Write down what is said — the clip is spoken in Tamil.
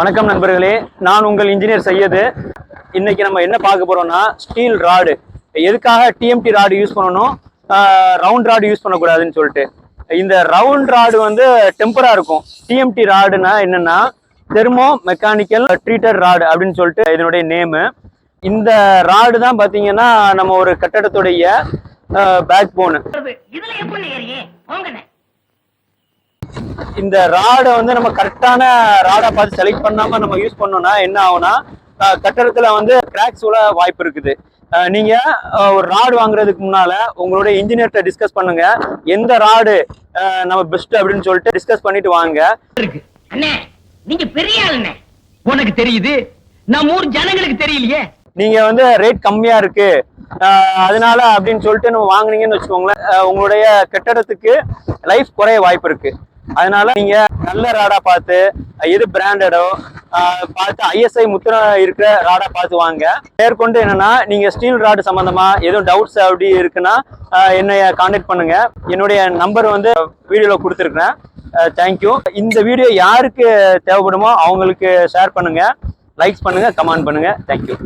வணக்கம் நண்பர்களே, நான் உங்கள் இன்ஜினியர் சையது. இன்னைக்கு நம்ம என்ன பார்க்க போறோம்னா ஸ்டீல் ராடு. எதுக்காக டிஎம்டி ராடு யூஸ் பண்ணணும், ரவுண்ட் ராடு யூஸ் பண்ணக்கூடாதுன்னு சொல்லிட்டு. இந்த ரவுண்ட் ராடு வந்து டெம்பரா இருக்கும். டிஎம்டி ராடுனா என்னன்னா தெர்மோ மெக்கானிக்கல் ட்ரீட்டட் ராடு அப்படின்னு சொல்லிட்டு இதனுடைய நேமு. இந்த ராடு தான் பார்த்தீங்கன்னா நம்ம ஒரு கட்டடத்துடைய பேக் போனு. இந்த ராடை வந்து நம்ம கரெக்டான ராடை பார்த்து செலக்ட் பண்ணாம நம்ம யூஸ் பண்ணோம்னா என்ன ஆகும்னா கட்டடத்துல வந்து கிராக்ஸ் உள்ள வாய்ப்பு இருக்குது. நீங்க ஒரு ராடு வாங்குறதுக்கு முன்னால உங்களுடைய இன்ஜினியர்கிட்ட டிஸ்கஸ் பண்ணுங்க, எந்த ராடு நம்ம பெஸ்ட் அப்படின்னு சொல்லிட்டு டிஸ்கஸ் பண்ணிட்டு வாங்க. அண்ணே நீங்க பெரிய ஆளுண்ணே, உனக்கு தெரியுது, நம்ம ஊர் ஜனங்களுக்கு தெரியலையே. நீங்க வந்து ரேட் கம்மியா இருக்கு அதனால அப்படின்னு சொல்லிட்டு நம்ம வாங்குனீங்கன்னு வச்சுக்கோங்களேன், உங்களுடைய கட்டடத்துக்கு லைஃப் குறைய வாய்ப்பு இருக்கு. அதனால நீங்க நல்ல ராடா பார்த்து, எது பிராண்டடோ பார்த்து, ஐஎஸ்ஐ முத்திரை இருக்கிற ராடா பார்த்து வாங்க. மேற்கொண்டு என்னன்னா நீங்க ஸ்டீல் ராடு சம்பந்தமா எதுவும் டவுட்ஸ் அப்படி இருக்குன்னா என்னைய கான்டாக்ட் பண்ணுங்க. என்னுடைய நம்பர் வந்து வீடியோல கொடுத்துருக்கிறேன். தேங்க்யூ. இந்த வீடியோ யாருக்கு தேவைப்படுமோ அவங்களுக்கு ஷேர் பண்ணுங்க, லைக்ஸ் பண்ணுங்க, கமெண்ட் பண்ணுங்க. தேங்க்யூ.